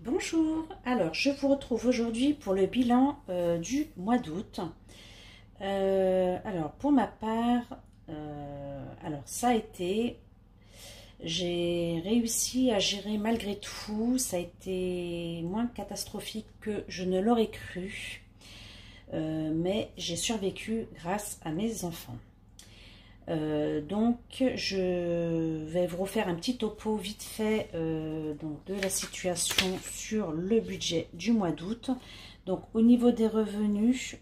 Bonjour, alors je vous retrouve aujourd'hui pour le bilan du mois d'août. Alors pour ma part, alors ça a été, j'ai réussi à gérer malgré tout, ça a été moins catastrophique que je ne l'aurais cru, mais j'ai survécu grâce à mes enfants. Donc je vais vous refaire un petit topo vite fait donc de la situation sur le budget du mois d'août. Donc au niveau des revenus,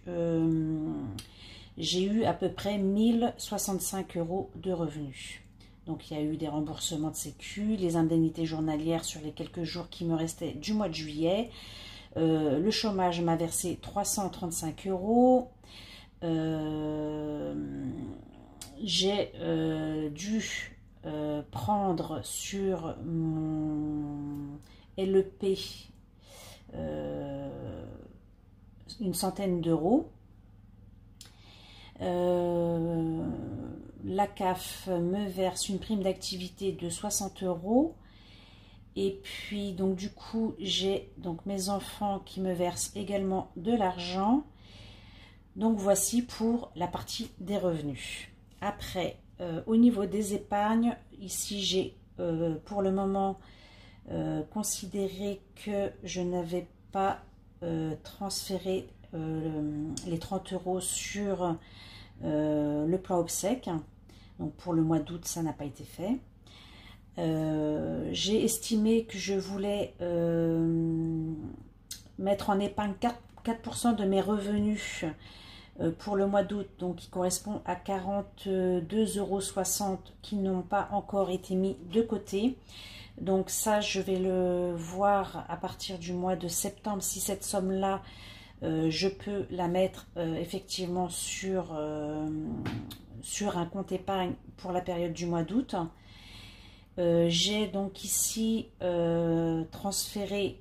j'ai eu à peu près 1065 € de revenus. Donc il y a eu des remboursements de sécu, les indemnités journalières sur les quelques jours qui me restaient du mois de juillet. Le chômage m'a versé 335 €. J'ai dû prendre sur mon LEP une centaine d'euros. La CAF me verse une prime d'activité de 60 €. Et puis donc du coup j'ai donc mes enfants qui me versent également de l'argent. Donc voici pour la partie des revenus. Après, au niveau des épargnes, ici j'ai pour le moment considéré que je n'avais pas transféré les 30 € sur le plan obsèque. Donc pour le mois d'août, ça n'a pas été fait. J'ai estimé que je voulais mettre en épargne 4% de mes revenus pour le mois d'août, donc qui correspond à 42,60 € qui n'ont pas encore été mis de côté. Donc ça, je vais le voir à partir du mois de septembre, si cette somme-là, je peux la mettre effectivement sur un compte épargne pour la période du mois d'août. J'ai donc ici transféré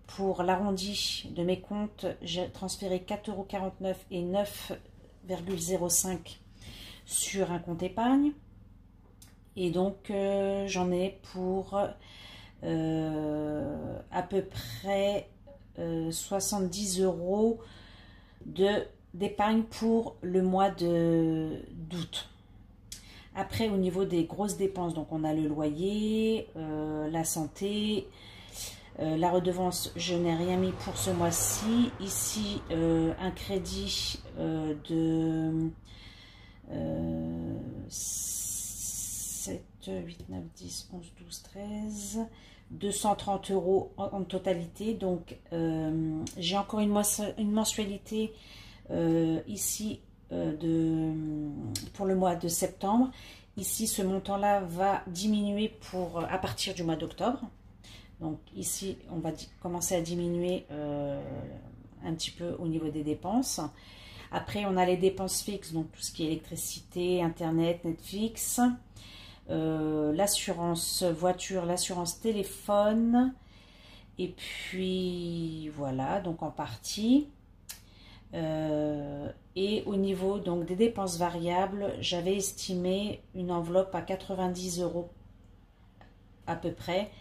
pour l'arrondi de mes comptes, j'ai transféré 4,49 € et 9,05 € sur un compte épargne. Et donc, j'en ai pour à peu près 70 € d'épargne pour le mois d'août. Après, au niveau des grosses dépenses, donc on a le loyer, la santé, la redevance, je n'ai rien mis pour ce mois-ci. Ici, un crédit de 7, 8, 9, 10, 11, 12, 13, 230 € en totalité. Donc, j'ai encore une mensualité ici pour le mois de septembre. Ici, ce montant-là va diminuer à partir du mois d'octobre. Donc ici, on va commencer à diminuer un petit peu au niveau des dépenses. Après, on a les dépenses fixes, donc tout ce qui est électricité, internet, Netflix, l'assurance voiture, l'assurance téléphone. Et puis voilà, donc en partie. Et au niveau donc des dépenses variables, j'avais estimé une enveloppe à 90 € à peu près.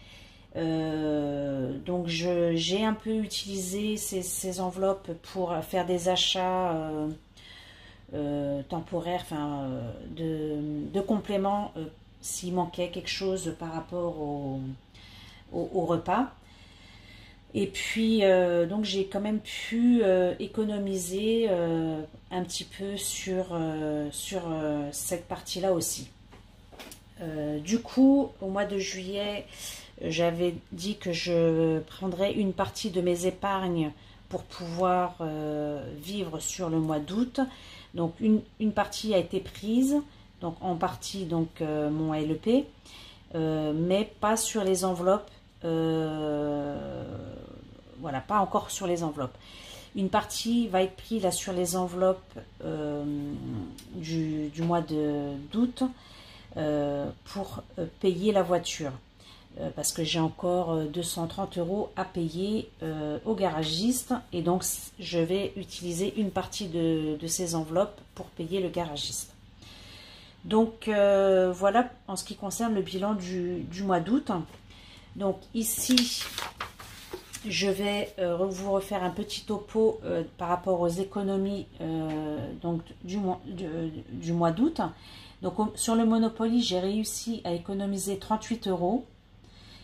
Donc j'ai un peu utilisé ces enveloppes pour faire des achats temporaires, enfin de compléments s'il manquait quelque chose par rapport au repas. Et puis donc j'ai quand même pu économiser un petit peu sur cette partie-là aussi. Du coup, au mois de juillet, j'avais dit que je prendrais une partie de mes épargnes pour pouvoir vivre sur le mois d'août. Donc une partie a été prise, donc en partie donc mon LEP, mais pas sur les enveloppes. Voilà, pas encore sur les enveloppes. Une partie va être prise là sur les enveloppes du mois d'août pour payer la voiture. Parce que j'ai encore 230 € à payer au garagiste, et donc je vais utiliser une partie de ces enveloppes pour payer le garagiste. Donc voilà en ce qui concerne le bilan du mois d'août. Donc ici je vais vous refaire un petit topo par rapport aux économies donc du mois d'août. Donc sur le Monopoly, j'ai réussi à économiser 38 €.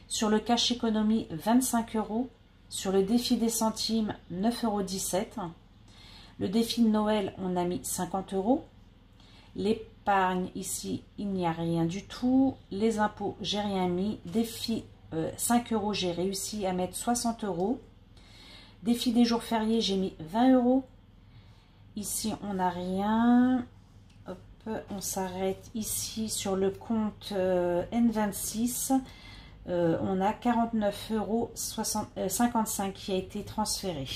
Sur le Cash Économie, 25 €. Sur le défi des centimes, 9,17 €. Le défi de Noël, on a mis 50 €. L'épargne, ici, il n'y a rien du tout. Les impôts, j'ai rien mis. Défi 5 €, j'ai réussi à mettre 60 €. Défi des jours fériés, j'ai mis 20 €. Ici, on n'a rien. Hop, on s'arrête ici sur le compte N26. On a 49,55 € qui a été transféré.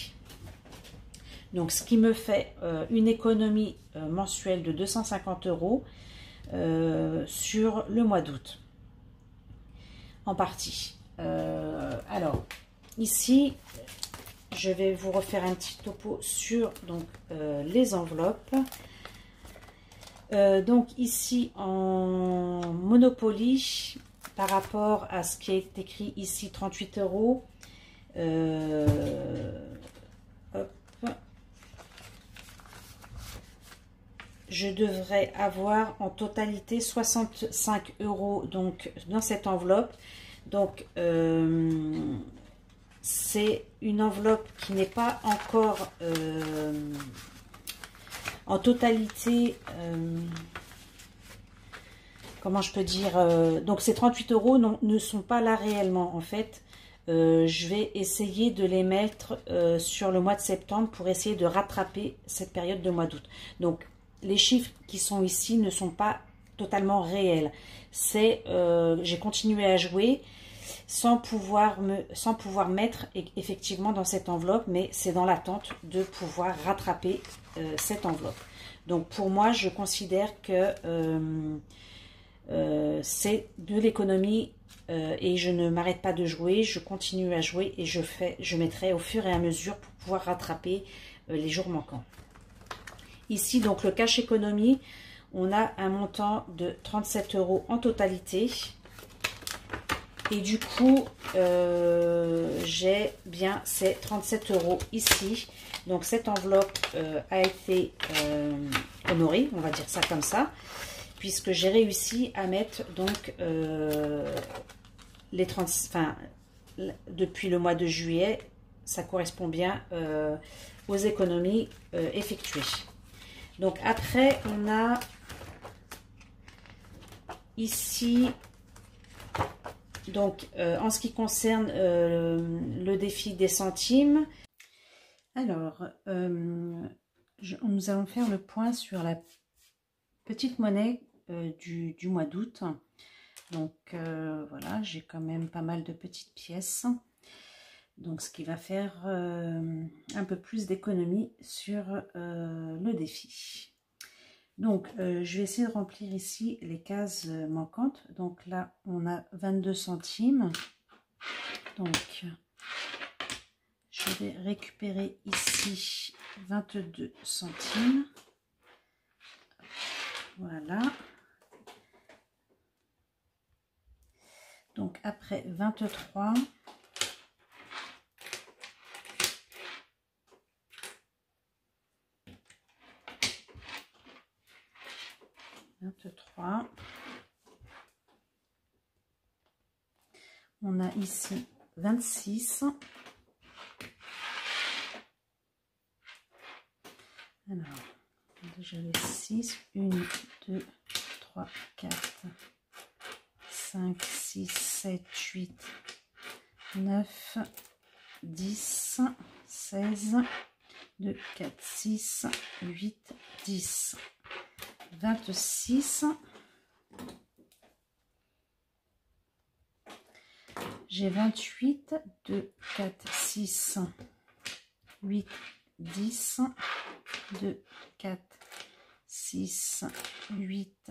Donc, ce qui me fait une économie mensuelle de 250 € sur le mois d'août, en partie. Alors, ici, je vais vous refaire un petit topo sur donc, les enveloppes. Donc, ici, en Monopoly, par rapport à ce qui est écrit ici, 38 €, hop, je devrais avoir en totalité 65 € donc, dans cette enveloppe. Donc, c'est une enveloppe qui n'est pas encore en totalité, comment je peux dire, donc ces 38 € ne sont pas là réellement en fait. Je vais essayer de les mettre sur le mois de septembre pour essayer de rattraper cette période de mois d'août. Donc, les chiffres qui sont ici ne sont pas totalement réels. J'ai continué à jouer sans pouvoir mettre effectivement dans cette enveloppe, mais c'est dans l'attente de pouvoir rattraper cette enveloppe. Donc pour moi, je considère que c'est de l'économie et je ne m'arrête pas de jouer, je continue à jouer et je mettrai au fur et à mesure pour pouvoir rattraper les jours manquants. Ici, donc, le Cash Économie, on a un montant de 37 € en totalité. Et du coup, j'ai bien ces 37 € ici. Donc, cette enveloppe a été honorée, on va dire ça comme ça, puisque j'ai réussi à mettre donc les 30, enfin, depuis le mois de juillet, ça correspond bien aux économies effectuées. Donc après, on a ici, donc en ce qui concerne le défi des centimes. Alors, nous allons faire le point sur la petite monnaie du mois d'août. Donc voilà, j'ai quand même pas mal de petites pièces. Donc, ce qui va faire un peu plus d'économie sur le défi. Donc, je vais essayer de remplir ici les cases manquantes. Donc là, on a 22 centimes. Donc, je vais récupérer ici 22 centimes. Voilà. Donc, après 23. On a ici 26. Alors, déjà les 6. 1, 2, 3, 4, 5, 6, 7, 8, 9, 10, 16, 2, 4, 6, 8, 10, 26. J'ai 28, 2, 4, 6, 8, 10, 2, 4, 6, 8,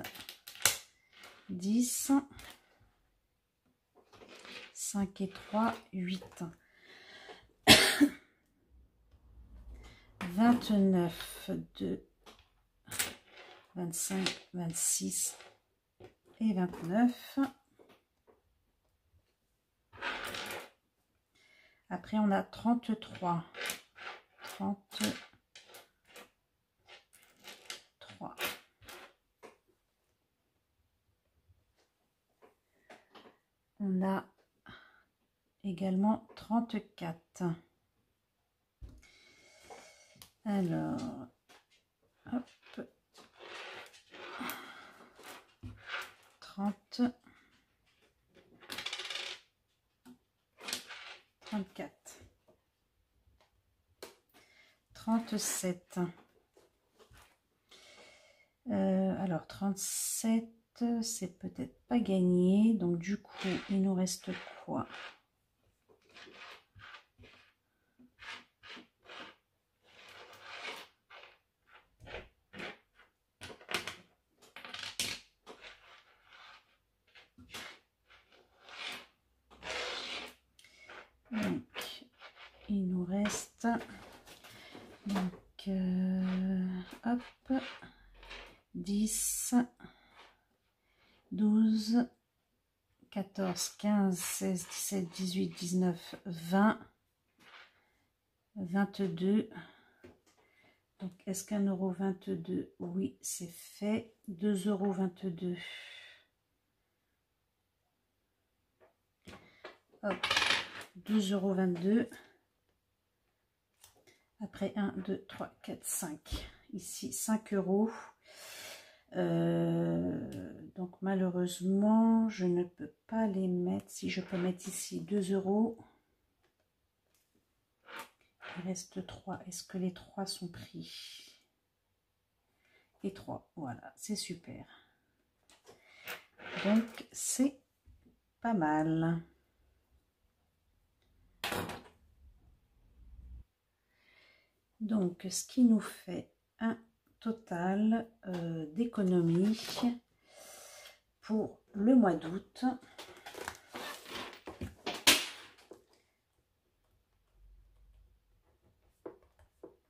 10, 5 et 3, 8. 29, 2, 25, 26 et 29. Après, on a 33. 33. On a également 34. Alors, hop, 30, 34, 37. Alors, 37, c'est peut-être pas gagné. Donc, du coup, il nous reste quoi? Donc, il nous reste, donc, hop, 10, 12, 14, 15, 16, 17, 18, 19, 20, 22. Donc, est-ce qu'un euro 22? Oui, c'est fait. 2,22 €. Hop, 12,22 €. Après, 1, 2, 3, 4, 5. Ici, 5 €. Donc, malheureusement, je ne peux pas les mettre. Si je peux mettre ici 2 €. Il reste 3. Est-ce que les 3 sont pris? Et 3. Voilà, c'est super. Donc, c'est pas mal. Donc, ce qui nous fait un total d'économie pour le mois d'août.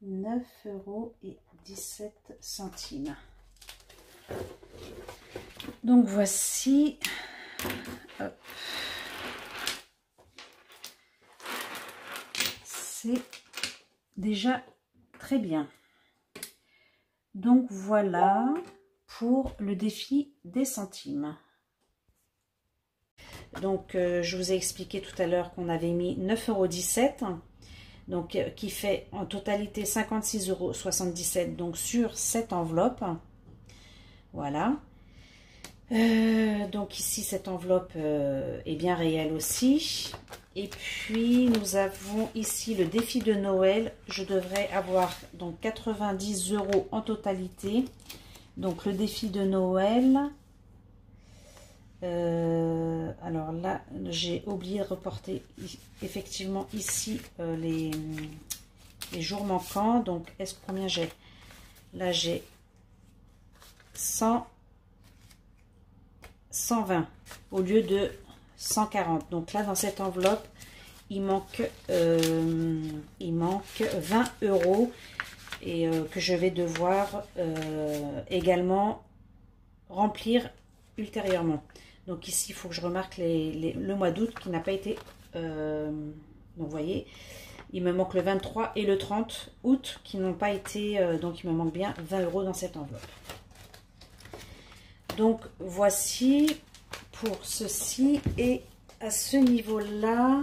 €9,17 €. Donc voici, c'est déjà très bien. Donc voilà pour le défi des centimes. Donc je vous ai expliqué tout à l'heure qu'on avait mis 9,17 €. Donc qui fait en totalité 56,77 €, donc sur cette enveloppe. Voilà. Donc ici cette enveloppe est bien réelle aussi. Et puis nous avons ici le défi de Noël. Je devrais avoir donc 90 € en totalité. Donc le défi de Noël. Alors là, j'ai oublié de reporter effectivement ici les jours manquants. Donc, combien j'ai? Là, j'ai 120 au lieu de 140. Donc là, dans cette enveloppe, il manque 20 € et que je vais devoir également remplir ultérieurement. Donc ici, il faut que je remarque le mois d'août qui n'a pas été... donc vous voyez, il me manque le 23 et le 30 août qui n'ont pas été... donc il me manque bien 20 € dans cette enveloppe. Donc voici pour ceci. Et à ce niveau-là,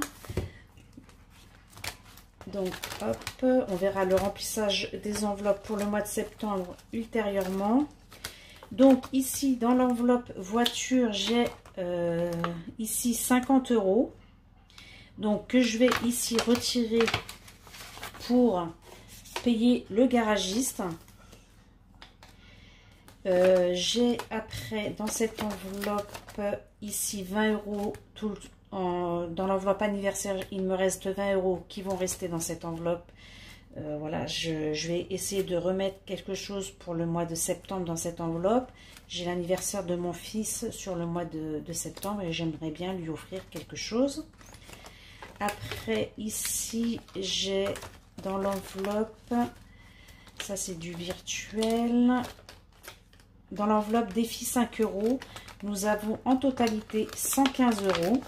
donc hop, on verra le remplissage des enveloppes pour le mois de septembre ultérieurement. Donc ici dans l'enveloppe voiture, j'ai ici 50 €. Donc que je vais ici retirer pour payer le garagiste. J'ai après dans cette enveloppe ici 20 €. Dans l'enveloppe anniversaire, il me reste 20 € qui vont rester dans cette enveloppe. Voilà, je vais essayer de remettre quelque chose pour le mois de septembre dans cette enveloppe. J'ai l'anniversaire de mon fils sur le mois de septembre et j'aimerais bien lui offrir quelque chose. Après, ici, j'ai dans l'enveloppe, ça c'est du virtuel, dans l'enveloppe défi 5 €, nous avons en totalité 115 €.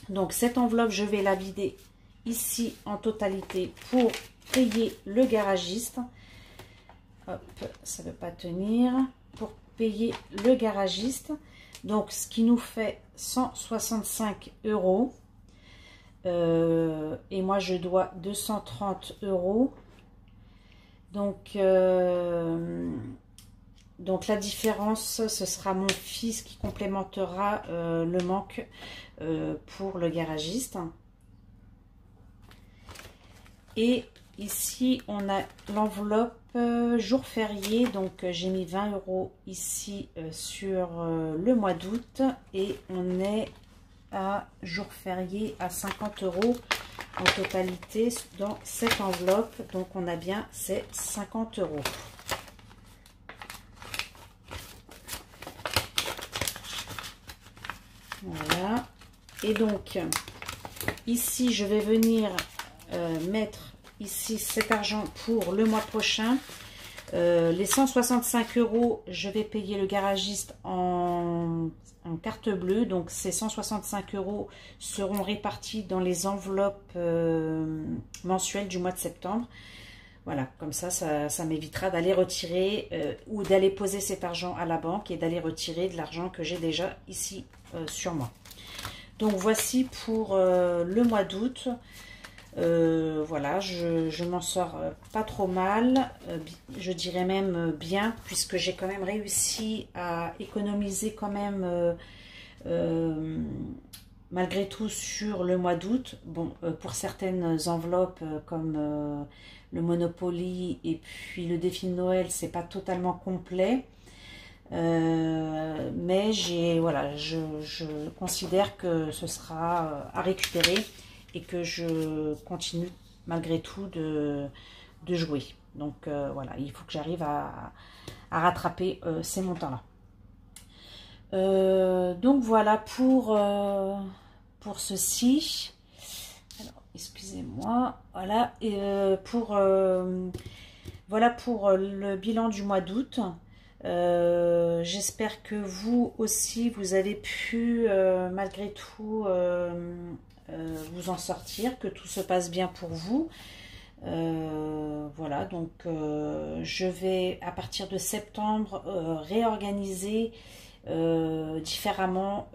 Donc cette enveloppe, je vais la vider ici en totalité pour payer le garagiste. Hop, ça ne veut pas tenir. Pour payer le garagiste. Donc, ce qui nous fait 165 €. Et moi, je dois 230 €. Donc la différence, ce sera mon fils qui complémentera le manque pour le garagiste. Et ici, on a l'enveloppe jour férié. Donc, j'ai mis 20 € ici sur le mois d'août. Et on est à jour férié à 50 € en totalité dans cette enveloppe. Donc, on a bien ces 50 €. Voilà. Et donc, ici, je vais venir mettre ici cet argent pour le mois prochain. Les 165 €, je vais payer le garagiste en carte bleue. Donc, ces 165 € seront répartis dans les enveloppes mensuelles du mois de septembre. Voilà, comme ça m'évitera d'aller retirer ou d'aller poser cet argent à la banque et d'aller retirer de l'argent que j'ai déjà ici sur moi. Donc, voici pour le mois d'août. Voilà, je m'en sors pas trop mal, je dirais même bien, puisque j'ai quand même réussi à économiser quand même malgré tout sur le mois d'août. Bon, pour certaines enveloppes comme le Monopoly et puis le défi de Noël, c'est pas totalement complet. Mais voilà, je considère que ce sera à récupérer et que je continue malgré tout de jouer. Donc voilà, il faut que j'arrive à rattraper ces montants-là. Donc voilà pour ceci. Alors, excusez-moi. Voilà, et voilà pour le bilan du mois d'août. J'espère que vous aussi, vous avez pu malgré tout vous en sortir, que tout se passe bien pour vous. Voilà, donc je vais à partir de septembre réorganiser différemment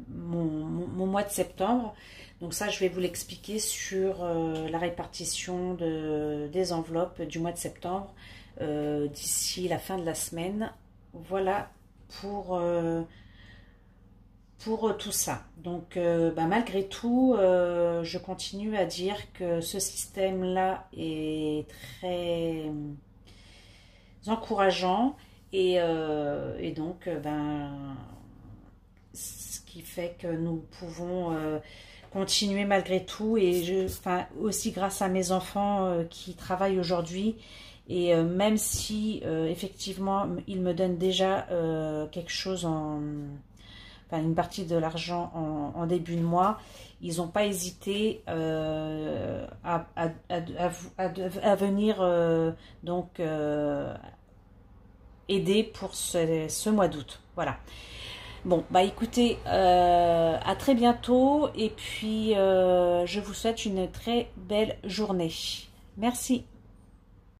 mon mois de septembre. Donc ça, je vais vous l'expliquer sur la répartition des enveloppes du mois de septembre d'ici la fin de la semaine. Voilà pour tout ça. Donc malgré tout, je continue à dire que ce système-là est très encourageant et donc ce qui fait que nous pouvons continuer malgré tout, et aussi grâce à mes enfants qui travaillent aujourd'hui. Et même si effectivement ils me donnent déjà quelque chose une partie de l'argent en début de mois, ils n'ont pas hésité à venir aider pour ce mois d'août. Voilà. Bon, écoutez, à très bientôt, et puis je vous souhaite une très belle journée. Merci.